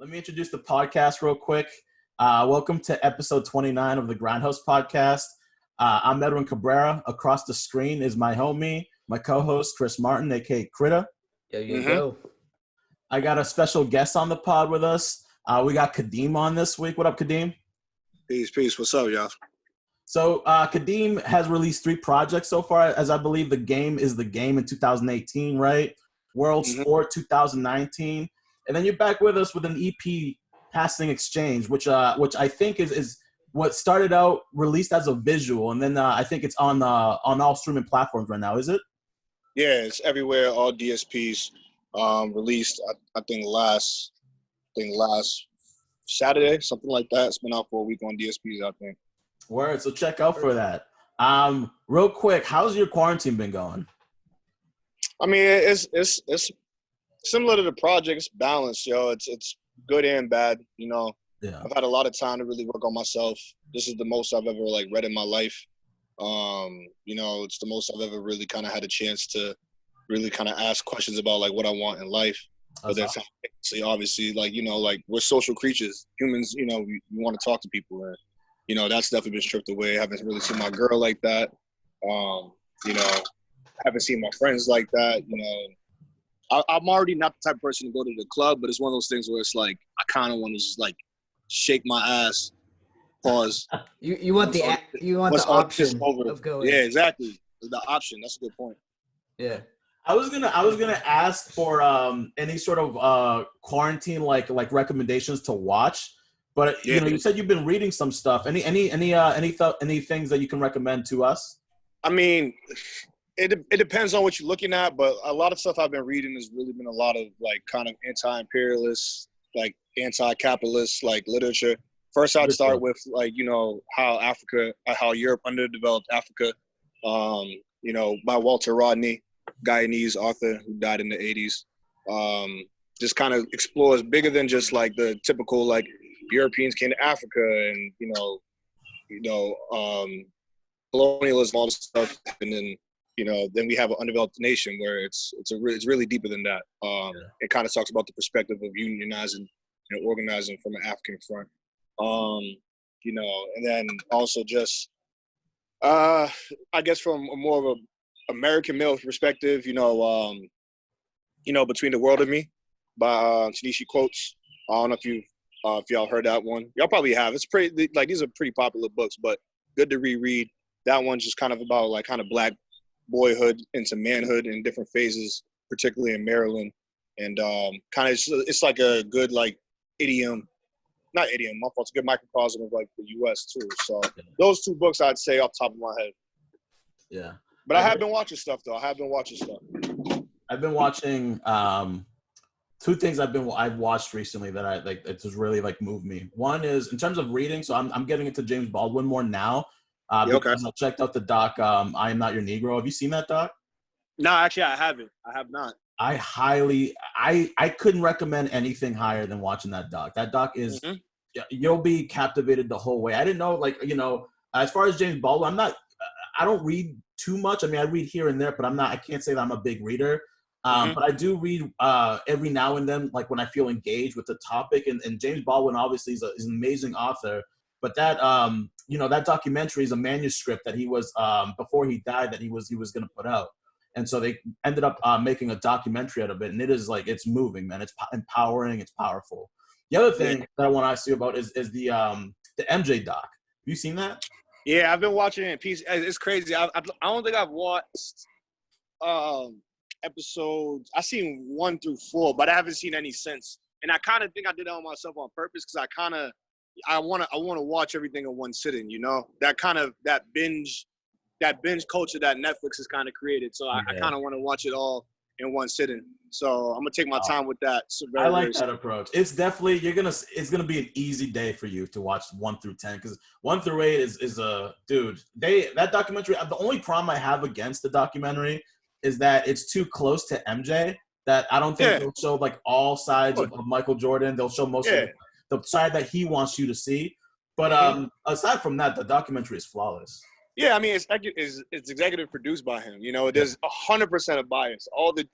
Let me introduce the podcast real quick. Welcome to episode 29 of the Grindhouse podcast. I'm Edwin Cabrera. Across the screen is my homie, my co-host, Chris Martin, a.k.a. Critta. Yo, you go. I got a special guest on the pod with us. We got Kadeem on this week. What up, Kadeem? Peace. What's up, y'all? So Kadeem has released 3 projects so far, as I believe The Game is the Game in 2018, right? World Sport 2019. And then you're back with us with an EP, Passing Exchange, which I think is what started out released as a visual, and then I think it's on all streaming platforms right now. Is it? Yeah, it's everywhere. All DSPs. Released. I think last Saturday, something like that. It's been out for a week on DSPs, I think. Word. So check out for that. Real quick, how's your quarantine been going? I mean, it's similar to the project. It's balanced, yo. It's good and bad, you know. Yeah. I've had a lot of time to really work on myself. This is the most I've ever read in my life. You know, it's the most I've ever really kind of had a chance to really kind of ask questions about what I want in life. But then obviously, we're social creatures. Humans, you know, we want to talk to people, and you know, that's definitely been stripped away. I haven't really seen my girl like that. You know, haven't seen my friends like that. You know, I'm already not the type of person to go to the club, but it's one of those things where it's I kind of want to just shake my ass, pause. You want the option of going. Yeah, exactly. The option. That's a good point. Yeah. I was gonna ask for any sort of quarantine like recommendations to watch, but you know, you said you've been reading some stuff. Any things that you can recommend to us? I mean, it depends on what you're looking at, but a lot of stuff I've been reading has really been a lot of kind of anti-imperialist, anti-capitalist literature. First, I'd start with how Europe underdeveloped Africa. You know, by Walter Rodney, Guyanese author who died in the 80s. Just kind of explores bigger than just the typical Europeans came to Africa and colonialism, all this stuff, and then then we have an undeveloped nation where it's really deeper than that. It kind of talks about the perspective of unionizing and organizing from an African front. You know, and then also just I guess from a more of a American male perspective, Between the World and Me by Ta-Nehisi Coates. I don't know if y'all heard that one. Y'all probably have. It's pretty these are pretty popular books, but good to reread. That one's just kind of about kind of Black boyhood into manhood in different phases, particularly in Maryland, and kind of it's like a good idiom. Not idiom, my fault. It's a good microcosm of the U.S. too. So those 2 books I'd say off the top of my head. Yeah. But I have been watching stuff though. I've been watching 2 things I've watched recently that it just really moved me. One is in terms of reading, so I'm getting into James Baldwin more now. Because I checked out the doc, I Am Not Your Negro. Have you seen that doc? No, actually I haven't. I have not. I couldn't recommend anything higher than watching that doc. That doc is you'll be captivated the whole way. I didn't know as far as James Baldwin, I don't read too much. I mean, I read here and there, but I can't say that I'm a big reader. But I do read every now and then, when I feel engaged with the topic. And James Baldwin obviously is an amazing author. But that that documentary is a manuscript that he was before he died that he was going to put out. And so they ended up making a documentary out of it, and it is it's moving, man. It's empowering. It's powerful. The other thing that I want to ask you about is the MJ doc. Have you seen that? Yeah, I've been watching it in piece. It's crazy. I don't think I've watched episodes. I've seen 1 through 4, but I haven't seen any since. And I kind of think I did that on myself on purpose because I want to watch everything in one sitting. You know, that binge culture that Netflix has kind of created. So I kind of want to watch it all in one sitting. So I'm gonna take my time with that. So I like that approach. It's definitely it's gonna be an easy day for you to watch 1 through 10 because 1 through 8 is a dude. That documentary. The only problem I have against the documentary is that it's too close to MJ. That I don't think they'll show all sides of Michael Jordan. They'll show most of the side that he wants you to see. But aside from that, the documentary is flawless. Yeah, I mean, it's executive produced by him. You know, there's 100% of bias. All the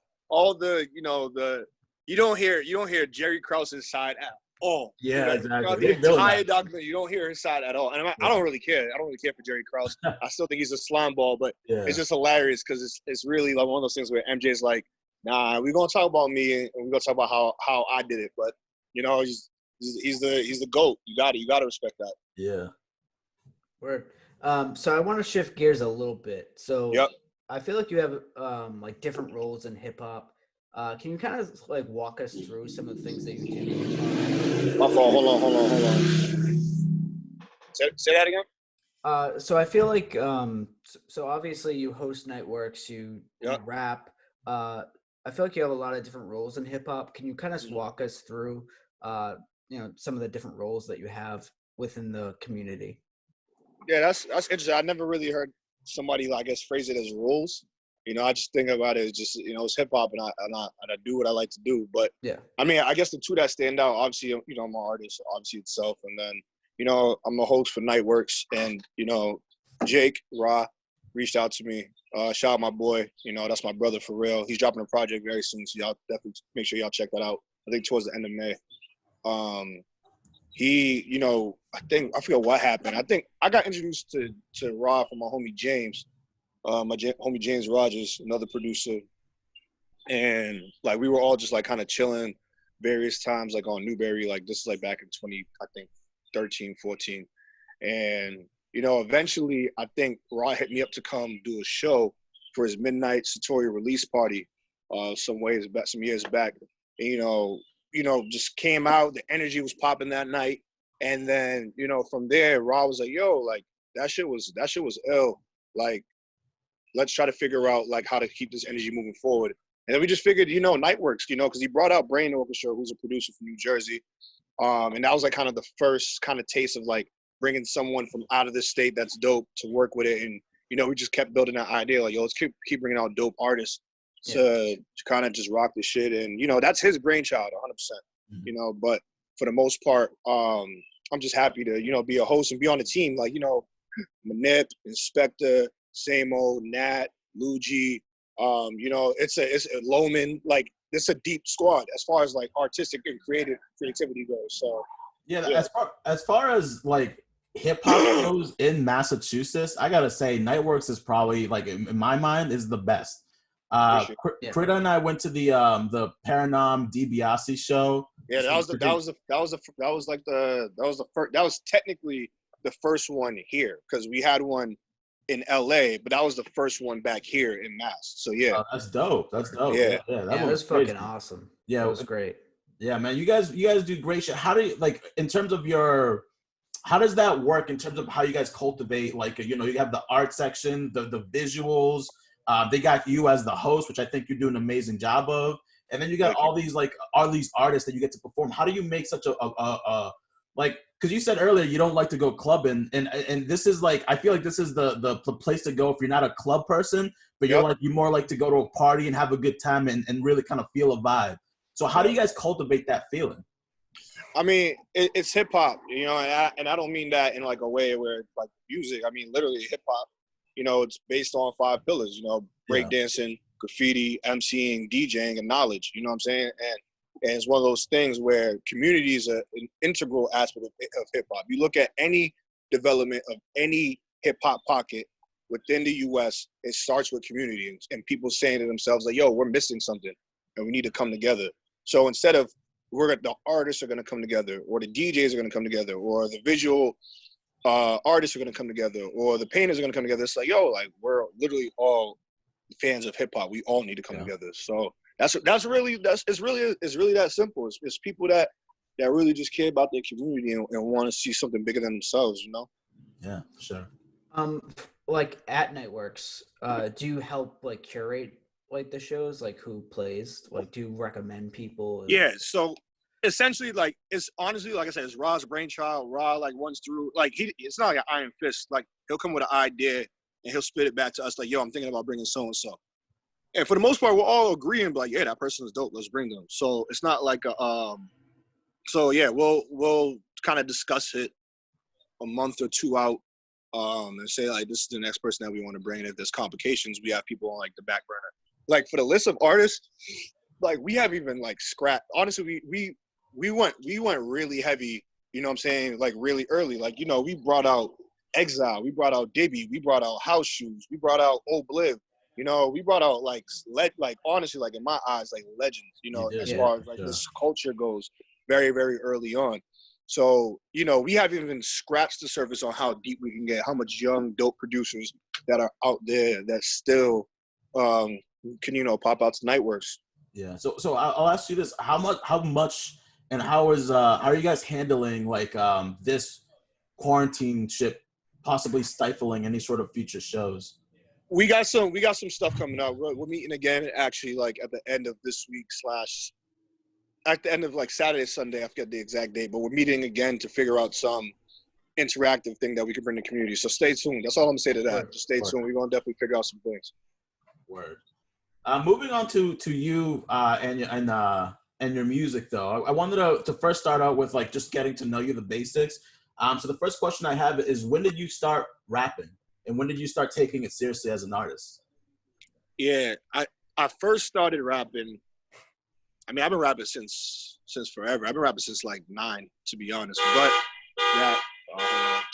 you don't hear Jerry Krause's side at all. Yeah, Like, exactly. the entire document, you don't hear his side at all. And I don't really care. I don't really care for Jerry Krause. I still think he's a slime ball, but it's just hilarious because it's really like one of those things where MJ's like, nah, we're gonna talk about me and we're gonna talk about how I did it. But he's the GOAT. You gotta respect that. Yeah. Word. So I want to shift gears a little bit. So I feel like you have like different roles in hip hop. Can you kind of like walk us through some of the things that you do? My fault. Hold on. Say that again. So I feel like so obviously you host Nightworks, you rap. I feel like you have a lot of different roles in hip hop. Can you kind of walk us through some of the different roles that you have within the community? Yeah, that's interesting. I never really heard somebody, I guess, phrase it as roles. I just think about it as just, it's hip hop and I do what I like to do. But I mean, I guess the two that stand out, obviously, I'm an artist, obviously itself. And then, I'm a host for Nightworks, and, Jake Ra reached out to me. Shout out my boy, that's my brother for real. He's dropping a project very soon. So y'all definitely make sure y'all check that out. I think towards the end of May. He, I forget what happened. I think I got introduced to Ra from my homie James, homie James Rogers, another producer. And like, we were all just like kind of chilling various times, like on Newberry, like this is like back in 2013, 14. And, eventually I think Ra hit me up to come do a show for his midnight Satori release party, some years back. And, just came out, the energy was popping that night. And then, from there, Ra was like, yo, like that shit was ill. Like, let's try to figure out like how to keep this energy moving forward. And then we just figured, Nightworks, because he brought out Brain Orchestra, who's a producer from New Jersey. And that was like kind of the first kind of taste of like bringing someone from out of the state that's dope to work with it. And, we just kept building that idea, like, yo, let's keep bringing out dope artists to kind of just rock the shit. And, that's his brainchild, 100%, but for the most part, I'm just happy to, be a host and be on the team. Like, Manip, Inspector, Same Old, Nat, Luigi, it's a Loman, like it's a deep squad as far as like artistic and creativity goes. So as far as like hip hop goes in Massachusetts, I gotta say Nightworks is probably like in my mind is the best. Krita and I went to the Paranorm DiBiase show. Yeah, that was technically the first one here because we had one in LA, but that was the first one back here in Mass. So that's dope. Yeah, that was fucking awesome. Yeah, it was great. Yeah, man, you guys do great shit. How do you like in terms of how does that work in terms of how you guys cultivate, like, you have the art section, the visuals, they got you as the host, which I think you do an amazing job of. And then you got all these artists that you get to perform. How do you make such a like, because you said earlier you don't like to go clubbing, and this is like, I feel like this is the place to go if you're not a club person, but you more like to go to a party and have a good time and really kind of feel a vibe. So how do you guys cultivate that feeling? I mean, it's hip hop, and I don't mean that in like a way where it's like music. I mean, literally hip hop, it's based on 5 pillars, breakdancing, graffiti, MCing, DJing, and knowledge, you know what I'm saying? And it's one of those things where community is an integral aspect of hip hop. You look at any development of any hip hop pocket within the US, it starts with community and people saying to themselves like, yo, we're missing something and we need to come together. So instead of the artists are going to come together, or the DJs are going to come together, or the visual artists are going to come together, or the painters are going to come together, it's like, yo, like we're literally all fans of hip hop. We all need to come together. So it's really that simple. It's people that really just care about their community and want to see something bigger than themselves, Yeah, sure. Like at Nightworks, do you help like curate like the shows, like who plays? Like, do you recommend people? Yeah, so essentially, like, it's honestly, like I said, it's Ra's brainchild. Ra like runs through, like, it's not like an iron fist. Like, he'll come with an idea and he'll spit it back to us like, yo, I'm thinking about bringing so and so. And for the most part, we're all agreeing, like, yeah, that person is dope. Let's bring them. So it's not like so yeah, we'll kind of discuss it a month or two out, and say like, this is the next person that we want to bring. And if there's complications, we have people on like the back burner. Like for the list of artists, like we have even like scrapped. Honestly, we we went really heavy, you know what I'm saying, like really early. Like, you know, we brought out Exile, we brought out Dibby, we brought out House Shoes, we brought out Obliv, you know, we brought out like honestly, like in my eyes, like legends, you know, as far as like this culture goes, very, very early on. So, you know, we haven't even scratched the surface on how deep we can get, how much young, dope producers that are out there that still can, you know, pop out to Nightworks. Yeah. So I'll ask you this: how much, and how are you guys handling like this quarantine shit possibly stifling any sort of future shows? We got some stuff coming out. We're meeting again actually, like at the end of this week / at the end of like Saturday, Sunday. I forget the exact date, but we're meeting again to figure out some interactive thing that we can bring to the community. So stay tuned. That's all I'm gonna say to that. Just stay tuned. We're gonna definitely figure out some things. Word. Moving on to you and your music though. I wanted to first start out with like just getting to know you, the basics. So the first question I have is, when did you start rapping, and when did you start taking it seriously as an artist? Yeah, I first started rapping. I mean, I've been rapping since forever. I've been rapping since like 9, to be honest. But that I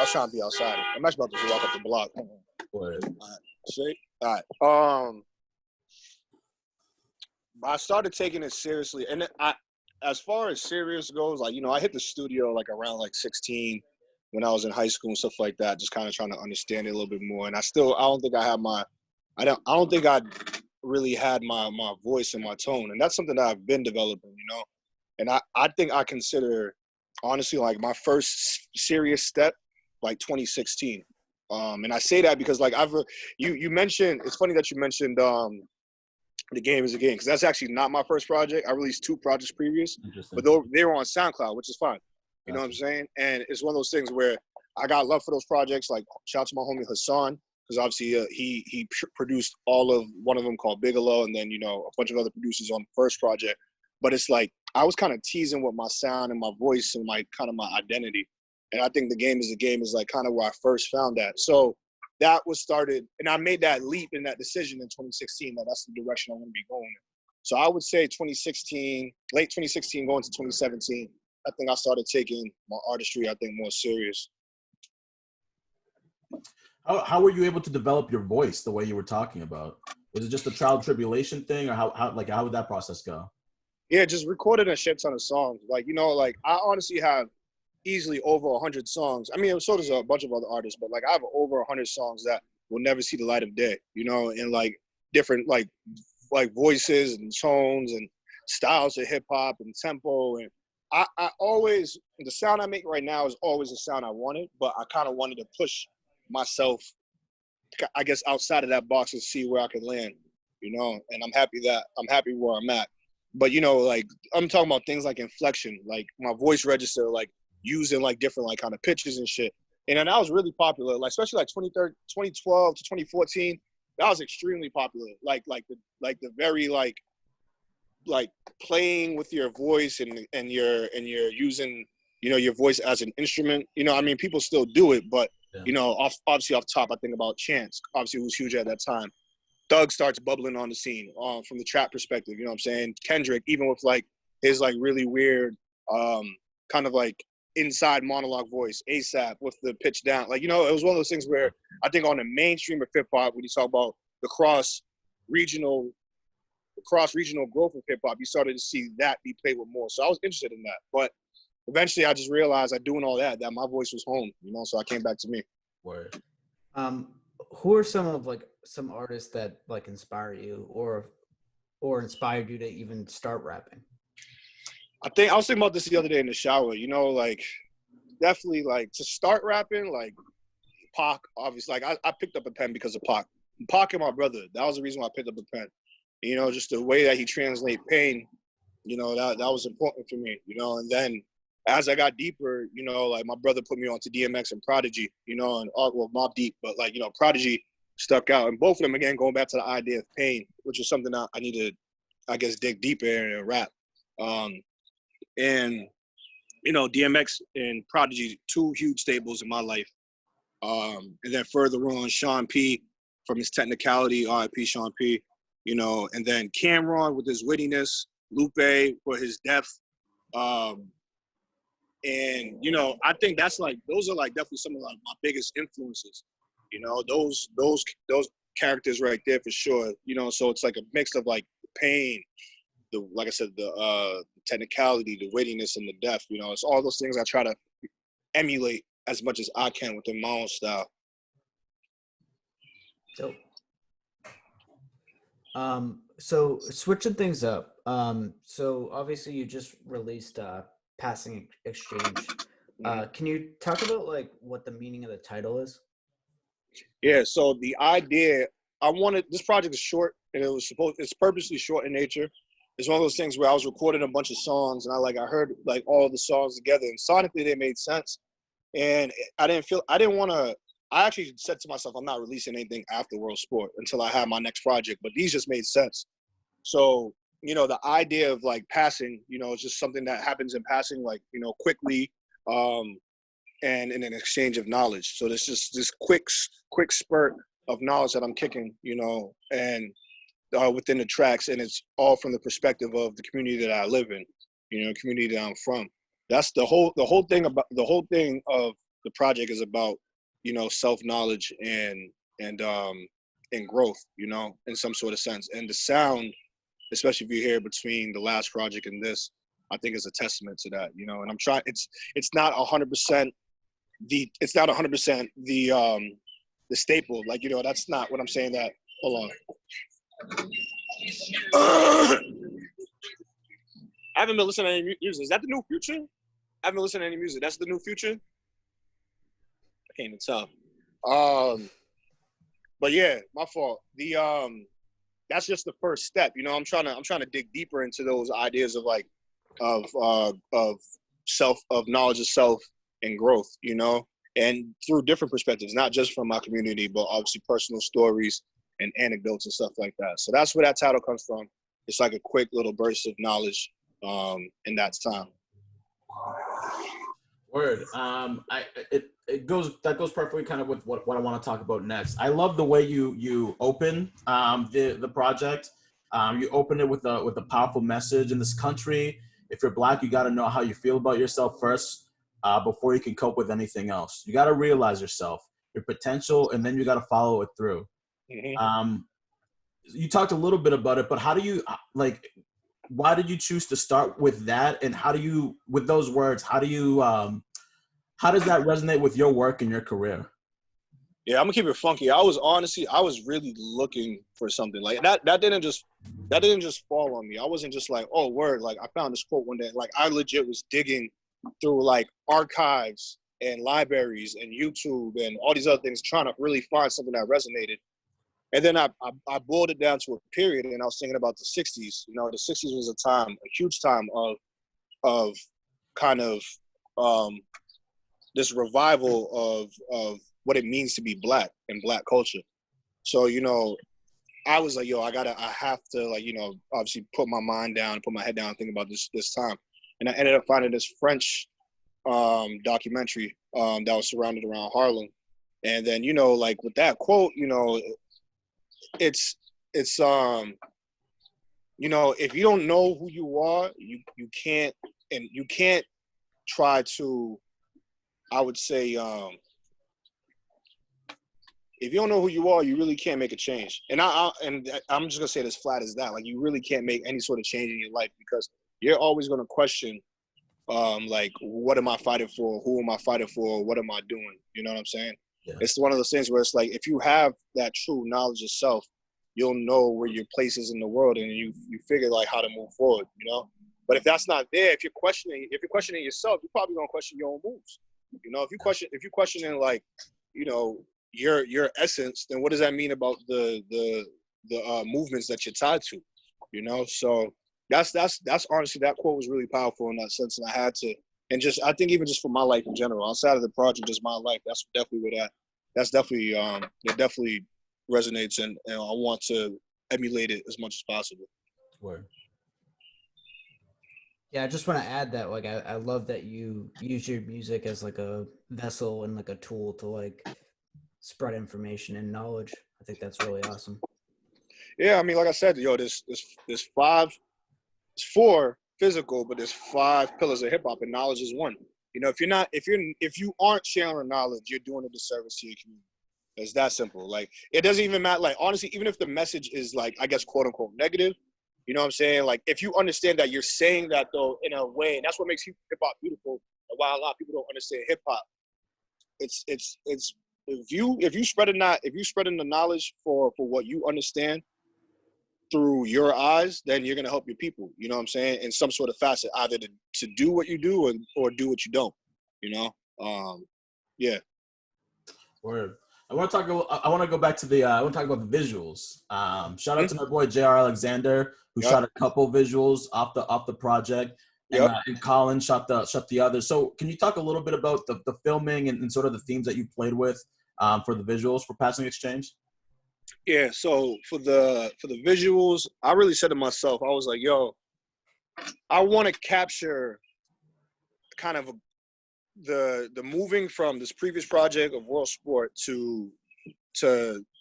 was trying to be outside. I'm actually about to walk up the block. All right, see? All right. I started taking it seriously, and as far as serious goes, like, you know, I hit the studio like around like 16 when I was in high school and stuff like that, just kind of trying to understand it a little bit more. And I don't think I really had my voice and my tone, and that's something that I've been developing, you know. And I think I consider, honestly, like my first serious step like 2016. And I say that because like you mentioned, it's funny that you mentioned The Game is a Game, because that's actually not my first project. I released 2 projects previous, but they were on SoundCloud, which is fine. You know what I'm saying? And it's one of those things where I got love for those projects. Like, shout out to my homie Hassan, because obviously he produced all of one of them called Bigelow, and then, you know, a bunch of other producers on the first project. But it's like I was kind of teasing with my sound and my voice and like kind of my identity. And I think The Game is a Game is like kind of where I first found that. So that was started, and I made that leap in that decision in 2016 that that's the direction I want to be going in. So I would say 2016, late 2016 going to 2017, I think I started taking my artistry, I think, more serious. How were you able to develop your voice the way you were talking about? Was it just a trial and tribulation thing, or how would that process go? Yeah, just recorded a shit ton of songs. Like, you know, like I honestly have easily over 100 songs. I mean, so does a bunch of other artists, but like I have over 100 songs that will never see the light of day, you know, and like different like voices and tones and styles of hip hop and tempo. And I always, the sound I make right now is always the sound I wanted, but I kind of wanted to push myself, I guess, outside of that box and see where I can land, you know. And I'm happy where I'm at. But, you know, like I'm talking about things like inflection, like my voice register, like using like different like kind of pitches and shit. And then that was really popular, like especially like 2012 to 2014. That was extremely popular. Like the very like playing with your voice and you're using, you know, your voice as an instrument. You know, I mean, people still do it, but you know, obviously off top, I think about Chance, obviously, who was huge at that time. Thug starts bubbling on the scene from the trap perspective, you know what I'm saying? Kendrick, even with like his like really weird kind of like inside monologue voice, ASAP with the pitch down. Like, you know, it was one of those things where I think on the mainstream of hip hop, when you talk about the cross regional growth of hip hop, you started to see that be played with more. So I was interested in that. But eventually I just realized that doing all that my voice was home, you know, so I came back to me. Word. Who are some artists that like inspire you or inspired you to even start rapping? I was thinking about this the other day in the shower, you know, like definitely like to start rapping, like Pac, obviously, like I picked up a pen because of Pac. Pac and my brother, that was the reason why I picked up a pen. You know, just the way that he translates pain, you know, that was important for me, you know. And then as I got deeper, you know, like my brother put me onto DMX and Prodigy, you know, and well, Mobb Deep, but like, you know, Prodigy stuck out. And both of them, again, going back to the idea of pain, which is something that I need to, I guess, dig deeper in and rap. And, you know, DMX and Prodigy, 2 huge staples in my life. And then further on, Sean P, from his technicality, R.I.P. Sean P. you know, and then Cameron with his wittiness, Lupe for his depth. And, you know, I think those are like definitely some of like my biggest influences, you know, those characters right there for sure, you know, so it's like a mix of like pain, like I said, the technicality, the wittiness, and the depth, you know, it's all those things I try to emulate as much as I can within my own style. Dope. So switching things up. So obviously you just released Passing Exchange. Can you talk about like what the meaning of the title is? Yeah, so the idea, this project is short, and it's purposely short in nature. It's one of those things where I was recording a bunch of songs, and I heard like all the songs together, and sonically they made sense. And I actually said to myself, I'm not releasing anything after World Sport until I have my next project, but these just made sense. So, you know, the idea of like passing, you know, it's just something that happens in passing, like, you know, quickly, and in an exchange of knowledge. So there's just this quick spurt of knowledge that I'm kicking, you know, and within the tracks, and it's all from the perspective of the community that I live in, you know, community that I'm from. That's the whole thing of the project is about, you know, self-knowledge and growth, you know, in some sort of sense. And the sound, especially if you hear between the last project and this, I think is a testament to that, you know. And I'm trying, it's not 100% the staple, like, you know, that's not what I'm saying. That, hold on. I haven't been listening to any music. Is that the new Future? I haven't been listening to any music. That's the new Future? I can't even tell. But yeah, my fault. That's just the first step. You know, I'm trying to dig deeper into those ideas of like of knowledge of self and growth, you know, and through different perspectives, not just from my community, but obviously personal stories and anecdotes and stuff like that. So that's where that title comes from. It's like a quick little burst of knowledge in that time. Word. That goes perfectly kind of with what I want to talk about next. I love the way you open the project. You open it with a powerful message. In this country, if you're Black, you got to know how you feel about yourself first before you can cope with anything else. You got to realize yourself, your potential, and then you got to follow it through. Mm-hmm. You talked a little bit about it, but how do you why did you choose to start with that? And how do you, with those words, how does that resonate with your work and your career? Yeah, I'm gonna keep it funky. I was really looking for something like that. That didn't just fall on me. I wasn't just like, oh, word, like I found this quote one day. Like I legit was digging through like archives and libraries and YouTube and all these other things, trying to really find something that resonated. And then I boiled it down to a period, and I was thinking about the 60s. You know, the 60s was a huge time of kind of this revival of what it means to be Black and Black culture. So, you know, I was like, yo, I have to, like, you know, obviously put my mind down, put my head down, and think about this time. And I ended up finding this French documentary that was surrounded around Harlem. And then, you know, like with that quote, you know, it's you know, if you don't know who you are, you can't try to, I would say, if you don't know who you are, you really can't make a change. And I'm just gonna say it as flat as that. Like, you really can't make any sort of change in your life, because you're always gonna question, like, what am I fighting for? Who am I fighting for? What am I doing? You know what I'm saying? Yeah. It's one of those things where it's like, if you have that true knowledge of self, you'll know where your place is in the world, and you figure like how to move forward, you know? But if that's not there, if you're questioning yourself, you're probably gonna question your own moves. You know, if you're questioning, like, you know, your essence, then what does that mean about the movements that you're tied to? You know, so that's honestly, that quote was really powerful in that sense, and I had to, and just, I think even just for my life in general, outside of the project, just my life, that's definitely where it definitely resonates, and I want to emulate it as much as possible. Word. Yeah, I just want to add that, like, I love that you use your music as like a vessel and like a tool to like spread information and knowledge. I think that's really awesome. Yeah, I mean, like I said, yo, there's four physical, but there's 5 pillars of hip hop, and knowledge is one. You know, if you aren't sharing knowledge, you're doing a disservice to your community. It's that simple. Like, it doesn't even matter. Like, honestly, even if the message is like, I guess, quote unquote negative, you know what I'm saying? Like, if you understand that you're saying that though in a way, and that's what makes hip hop beautiful. And why a lot of people don't understand hip hop, it's if you spreading the knowledge for what you understand through your eyes, then you're gonna help your people. You know what I'm saying? In some sort of facet, either to do what you do or do what you don't. You know? Yeah. Word. I want to go back to the. I want to talk about the visuals. Shout out to my boy J.R. Alexander, who shot a couple visuals off the project, and Colin shot the others. So, can you talk a little bit about the filming and sort of the themes that you played with for the visuals for Passing Exchange? Yeah. So for the visuals, I really said to myself, I was like, yo, I want to capture kind of the moving from this previous project of World Sport to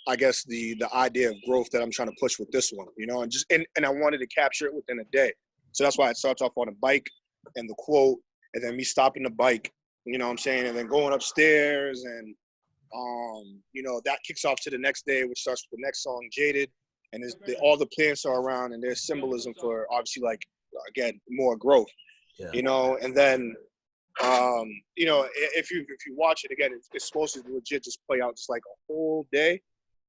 I guess the idea of growth that I'm trying to push with this one, you know, and I wanted to capture it within a day. So that's why it starts off on a bike and the quote, and then me stopping the bike, you know what I'm saying, and then going upstairs, and you know, that kicks off to the next day, which starts with the next song, Jaded, and all the plants are around, and there's symbolism for obviously, like, again, more growth, you know, and then you know, if you watch it again, it's supposed to legit just play out just like a whole day,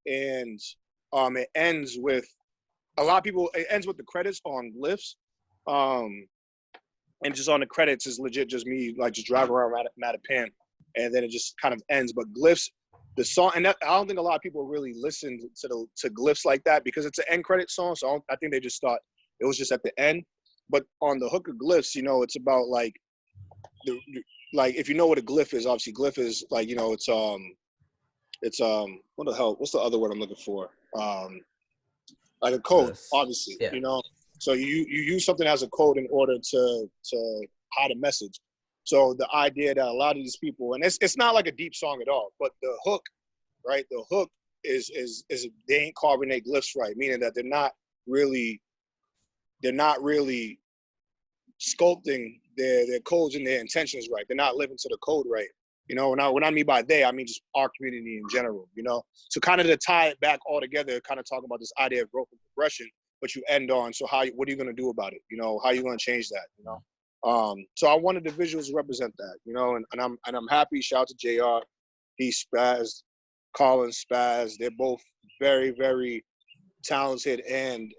and it ends with it ends with the credits on Glyphs, and just on the credits is legit just me like just driving around Mattapan, and then it just kind of ends. But Glyphs, the song, and I don't think a lot of people really listened to Glyphs like that because it's an end credit song, so I think they just thought it was just at the end. But on the hook of Glyphs, you know, it's about like like if you know what a glyph is, obviously glyph is like, you know, it's what the hell, what's the other word I'm looking for, like a code, obviously, you know, so you use something as a code in order to hide a message. So the idea that a lot of these people, and it's not like a deep song at all, but the hook, right, the hook is they ain't carving their glyphs right, meaning that they're not really sculpting their codes and their intentions right. They're not living to the code right. You know, when I mean by they, I mean just our community in general, you know? So kind of to tie it back all together, kind of talk about this idea of growth and progression, but you end on, so what are you going to do about it? You know, how are you going to change that, you know? So I wanted the visuals to represent that, you know, and I'm happy. Shout out to JR. He spazzed, Colin spazzed. They're both very, very talented and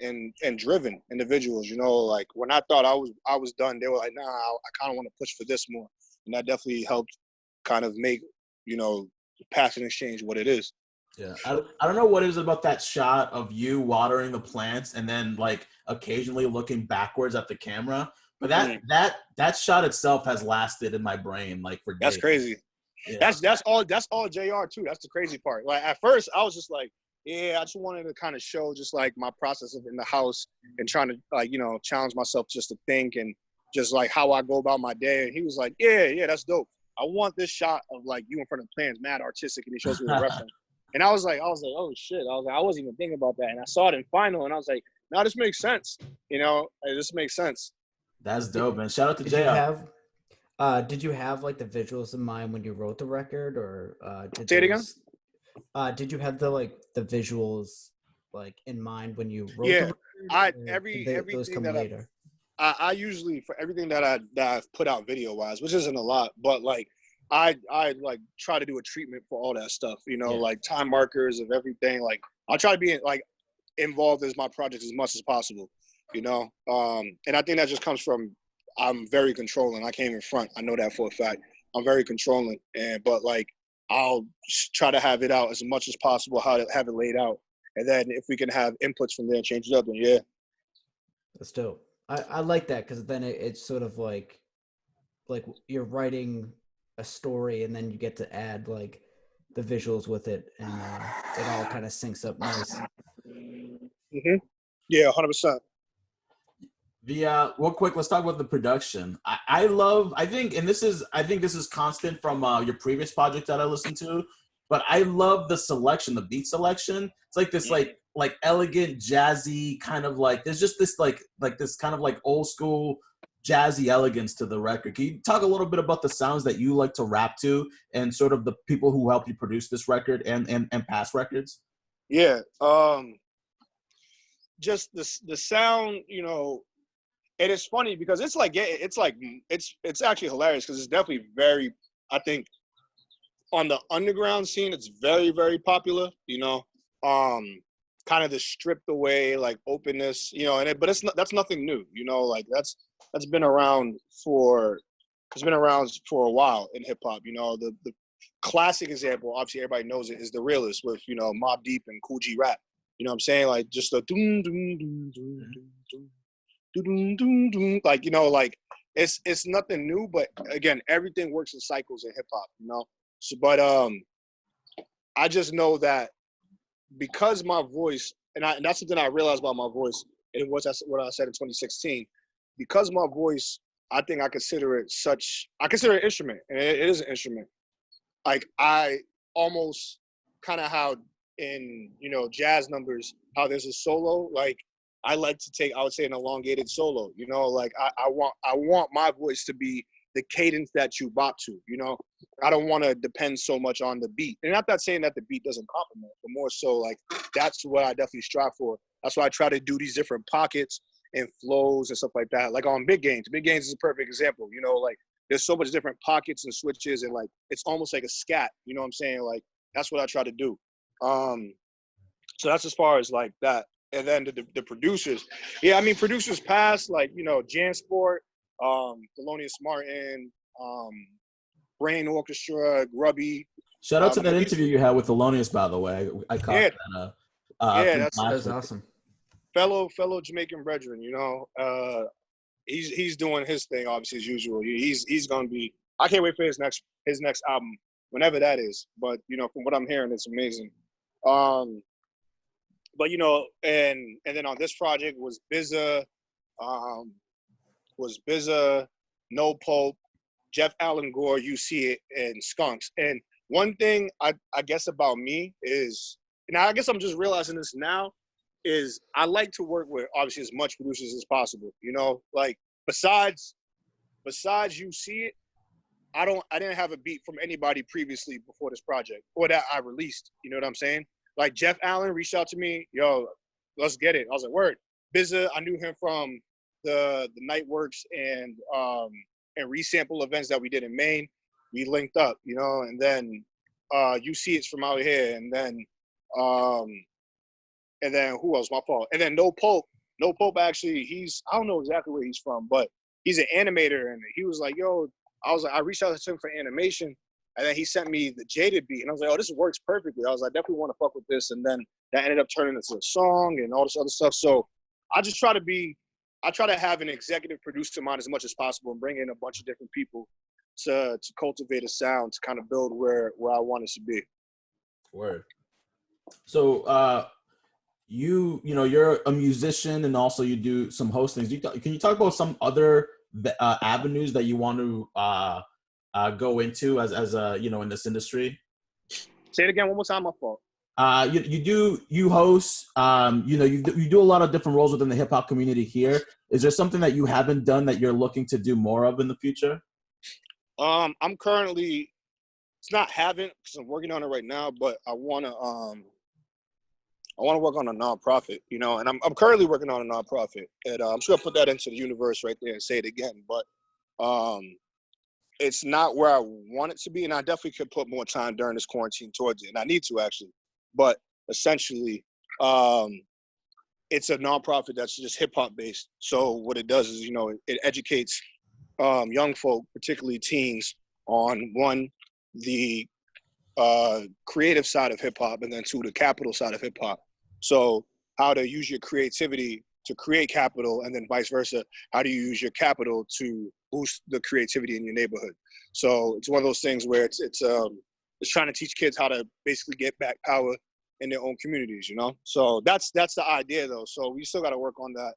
driven individuals, you know. Like when I thought I was done, they were like, nah, I kind of want to push for this more, and that definitely helped kind of make, you know, Passing Exchange what it is. Yeah, I don't know what it is about that shot of you watering the plants and then like occasionally looking backwards at the camera, but that shot itself has lasted in my brain like for days. That's crazy. Yeah. That's all JR too. That's the crazy part. Like at first I was just like, yeah, I just wanted to kind of show just like my process of in the house and trying to like, you know, challenge myself just to think and just like how I go about my day. And he was like, yeah, that's dope. I want this shot of like you in front of the plants, mad artistic, and he shows me the reference. And I was like, oh shit. I was like, I wasn't even thinking about that. And I saw it in final and I was like, no, this makes sense. You know, this makes sense. That's dope, man. Shout out to JR. Did you have like the visuals in mind when you wrote the record, or say it again? Did you have the visuals like in mind when you wrote the record? Everything that I usually, for everything that I've put out video wise, which isn't a lot, but like I like try to do a treatment for all that stuff, you know, like time markers of everything. Like I'll try to be like involved as my project as much as possible, you know. And I think that just comes from I'm very controlling. I can't even front. I know that for a fact. I'm very controlling, but like I'll try to have it out as much as possible, how to have it laid out, and then if we can have inputs from there and change it up, then yeah. That's dope. I like that because then it's sort of like you're writing a story and then you get to add like the visuals with it, and it all kind of syncs up nice. Mm-hmm. Yeah, 100%. Real quick, let's talk about the production. I think this is constant from your previous project that I listened to, but I love the selection, the beat selection. It's like this like like elegant, jazzy kind of like, there's just this like this kind of like old school jazzy elegance to the record. Can you talk a little bit about the sounds that you like to rap to and sort of the people who helped you produce this record and past records? Yeah. Just the sound, you know, and it's funny because it's actually hilarious because it's definitely very, I think, on the underground scene, it's very, very popular, you know, kind of the stripped away, like openness, you know, but that's nothing new, you know, like that's been around for a while in hip hop, you know. The classic example, obviously everybody knows it, is The Realest with, you know, Mobb Deep and Cool G Rap. You know what I'm saying? Like just the doom doom doom doom doom doom doom doom, like, you know, like it's nothing new, but again, everything works in cycles in hip hop, you know. So, but I just know that because my voice, and that's something I realized about my voice, and what I said in 2016, because my voice, I think I consider it an instrument, and it is an instrument. Like I almost kind of how in, you know, jazz numbers, how there's a solo, like I like to take, I would say, an elongated solo, you know, like I want my voice to be the cadence that you bop to, you know. I don't want to depend so much on the beat. And I'm not saying that the beat doesn't complement, but more so like that's what I definitely strive for. That's why I try to do these different pockets and flows and stuff like that. Like on Big Gains. Big Gains is a perfect example, you know, like there's so much different pockets and switches and like it's almost like a scat, you know what I'm saying? Like that's what I try to do. So that's as far as like that. And then the producers. Yeah, I mean producers past, like, you know, Jansport, Thelonious Martin, Brain Orchestra, Grubby. Shout out to that interview you had with Thelonious, by the way. I caught that. That's awesome. Fellow Jamaican brethren, you know. He's doing his thing obviously as usual. He's gonna be. I can't wait for his next album, whenever that is. But you know, from what I'm hearing, it's amazing. But you know, and then on this project was BZA, No Pope, Jeff Allen Gore, You See It, and Skunks. And one thing I guess about me is, and I guess I'm just realizing this now, is I like to work with obviously as much producers as possible. You know, like besides You See It, I didn't have a beat from anybody previously before this project or that I released. You know what I'm saying? Like Jeff Allen reached out to me, yo, let's get it. I was like, word. BZA, I knew him from the Nightworks and resample events that we did in Maine. We linked up, you know, and then You See It's from out here, and then who else? My fault. And then No Pope actually, I don't know exactly where he's from, but he's an animator, and he was like, yo, I reached out to him for animation, and then he sent me the Jaded beat, and I was like, oh, this works perfectly. I was like, I definitely want to fuck with this, and then that ended up turning into a song and all this other stuff. So I just try to have an executive producer mind as much as possible and bring in a bunch of different people to cultivate a sound to kind of build where I want it to be. Word. So you know, you're a musician and also you do some hostings. Can you talk about some other avenues that you want to go into as a, you know, in this industry? Say it again one more time, my fault. You host, you know, you do a lot of different roles within the hip hop community here. Is there something that you haven't done that you're looking to do more of in the future? I'm currently, it's not haven't, because I'm working on it right now, but I want to work on a nonprofit, you know, and I'm currently working on a nonprofit, and I'm just gonna put that into the universe right there and say it again, but it's not where I want it to be, and I definitely could put more time during this quarantine towards it, and I need to actually. But essentially, it's a nonprofit that's just hip hop based. So what it does is, you know, it educates young folk, particularly teens, on one, the creative side of hip hop, and then two, the capital side of hip hop. So how to use your creativity to create capital, and then vice versa. How do you use your capital to boost the creativity in your neighborhood? So it's one of those things where it's trying to teach kids how to basically get back power in their own communities, you know? So that's the idea though. So we still got to work on that.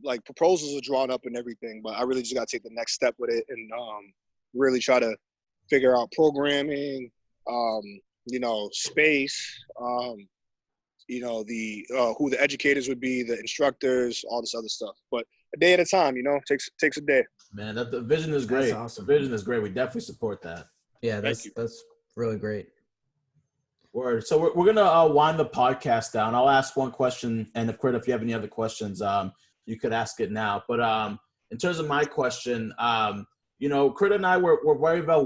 Like proposals are drawn up and everything, but I really just got to take the next step with it and really try to figure out programming, you know, space, you know, the who the educators would be, the instructors, all this other stuff. But a day at a time, you know, takes a day. Man, the vision is great. That's awesome. The vision is great. We definitely support that. Yeah, that's really great. Word. So we're gonna wind the podcast down. I'll ask one question, and if you have any other questions, you could ask it now. But in terms of my question, you know, Crit and I were very well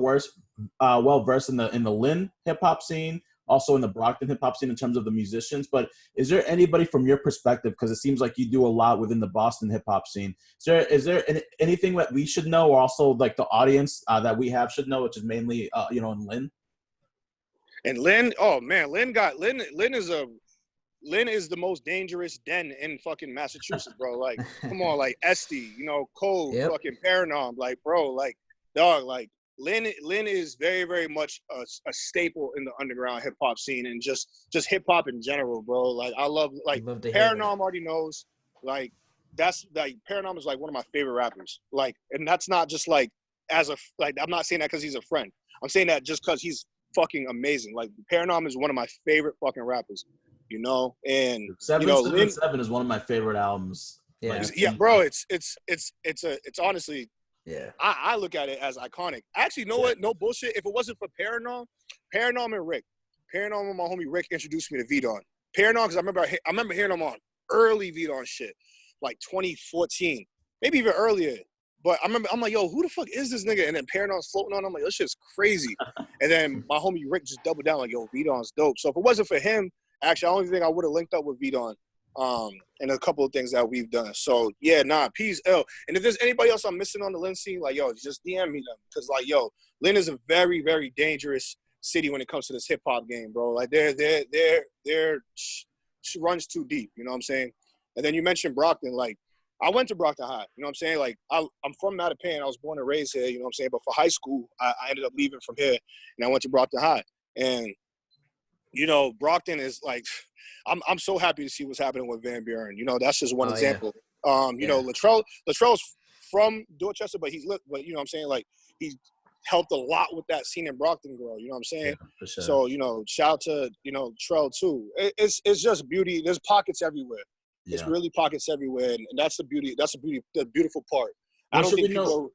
versed in the Lynn hip hop scene, also in the Brockton hip hop scene in terms of the musicians. But is there anybody from your perspective, because it seems like you do a lot within the Boston hip hop scene, is there anything that we should know, or also like the audience that we have should know, which is mainly you know, in Lynn? And Lynn, oh man, Lynn is the most dangerous den in fucking Massachusetts, bro. Like, come on, like Esty, you know, Cole, fucking Paranorm, like, bro, like, dog, like, Lynn is very, very much a staple in the underground hip hop scene, and just hip hop in general, bro. Like, I love Paranorm already knows, like, that's like Paranorm is like one of my favorite rappers, like, and that's not just like I'm not saying that because he's a friend. I'm saying that just because he's fucking amazing. Like, Paranorm is one of my favorite fucking rappers, you know. And 777 is one of my favorite albums. Yeah, like, yeah, bro. It's honestly, yeah. I look at it as iconic. Actually, you know what? No bullshit. If it wasn't for Paranorm and Rick, Paranorm and my homie Rick introduced me to V-Don. Paranorm, because I remember hearing him on early V-Don shit, like 2014, maybe even earlier. But I remember, I'm like, yo, who the fuck is this nigga? And then Paranorm's floating on. I'm like, this shit's crazy. And then my homie Rick just doubled down, like, yo, V-Don's dope. So if it wasn't for him, actually, I don't think I would have linked up with V-Don and a couple of things that we've done. So, yeah, peace, L. And if there's anybody else I'm missing on the Lynn scene, like, yo, just DM me them. Because, like, yo, Lynn is a very, very dangerous city when it comes to this hip-hop game, bro. Like, they're runs too deep, you know what I'm saying? And then you mentioned Brockton, like, I went to Brockton High, you know what I'm saying? Like, I'm from Mattapan. I was born and raised here, you know what I'm saying? But for high school, I ended up leaving from here, and I went to Brockton High. And, you know, Brockton is like, I'm so happy to see what's happening with Van Buren. You know, that's just one example. Yeah. You know, Latrell's from Dorchester, but you know what I'm saying? Like, he's helped a lot with that scene in Brockton grow, you know what I'm saying? Yeah, for sure. So, you know, shout out to, you know, Trell too. It's just beauty. There's pockets everywhere. Yeah. It's really pockets everywhere, and that's the beauty. That's the beautiful part. I don't think people.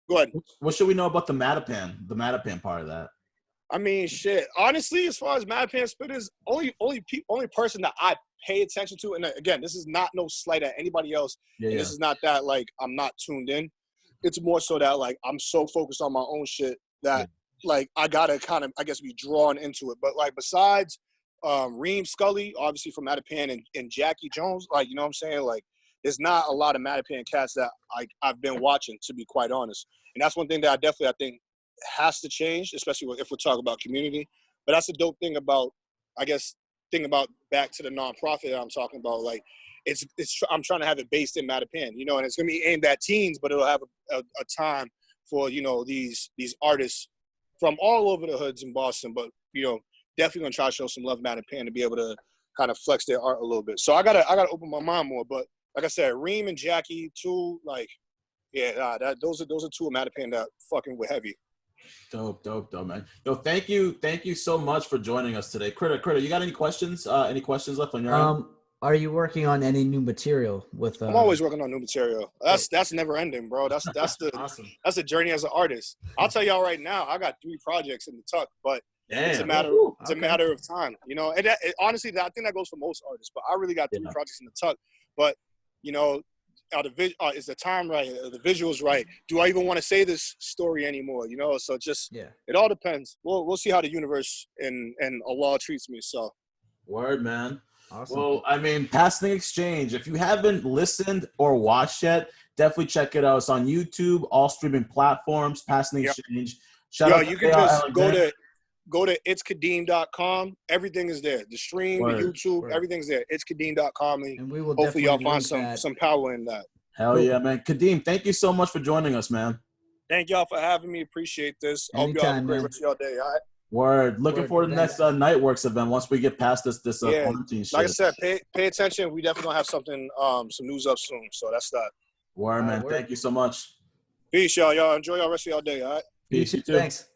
Go ahead. What should we know about the Mattapan part of that? I mean, shit. Honestly, as far as Mattapan spitters, only person that I pay attention to, and again, this is not no slight at anybody else. Yeah, This is not that like I'm not tuned in. It's more so that like I'm so focused on my own shit that like I gotta kind of, I guess, be drawn into it. But like besides Reem Scully, obviously from Mattapan, and Jackie Jones, like, you know what I'm saying? Like, there's not a lot of Mattapan cats that I've been watching, to be quite honest. And that's one thing that I think has to change, especially if we're talking about community. But that's the dope thing about, I guess, back to the nonprofit that I'm talking about. Like, I'm trying to have it based in Mattapan, you know, and it's gonna be aimed at teens, but it'll have a time for, you know, these artists from all over the hoods in Boston. But, you know, definitely gonna try to show some love Mattapan to be able to kind of flex their art a little bit. So I gotta open my mind more. But like I said, Reem and Jackie too, like, yeah, those are two of Mattapan that fucking were heavy. Dope, man. Yo, thank you so much for joining us today. Critter, you got any questions? Any questions left on your end? Are you working on any new material with? I'm always working on new material. That's never ending, bro. That's the awesome. That's the journey as an artist. I'll tell y'all right now, I got 3 projects in the tuck, but damn. It's a matter of time, you know. And honestly, I think that goes for most artists. But I really got 3 projects in the tuck. But, you know, is the time right? Are the visuals right? Do I even want to say this story anymore? You know, so just it all depends. We'll see how the universe and Allah treats me. So, word, man. Awesome. Well, I mean, Passing Exchange. If you haven't listened or watched yet, definitely check it out. It's on YouTube, all streaming platforms. Passing Exchange. Shout out to you can just go to itskadeem.com. Everything is there. The stream, the YouTube, everything's there. Itskadeem.com, and we will hopefully y'all find some power in that. Hell yeah, man. Kadeem, thank you so much for joining us, man. Thank y'all for having me. Appreciate this. I hope y'all have a great rest of y'all day. All right. Word. Looking forward to the next Nightworks event once we get past this quarantine shit. Like I said, pay attention. We definitely gonna have something, some news up soon. So that's that. Word, man. Thank you so much. Peace, y'all. Y'all enjoy y'all rest of y'all day. All right. Peace. You too. Thanks.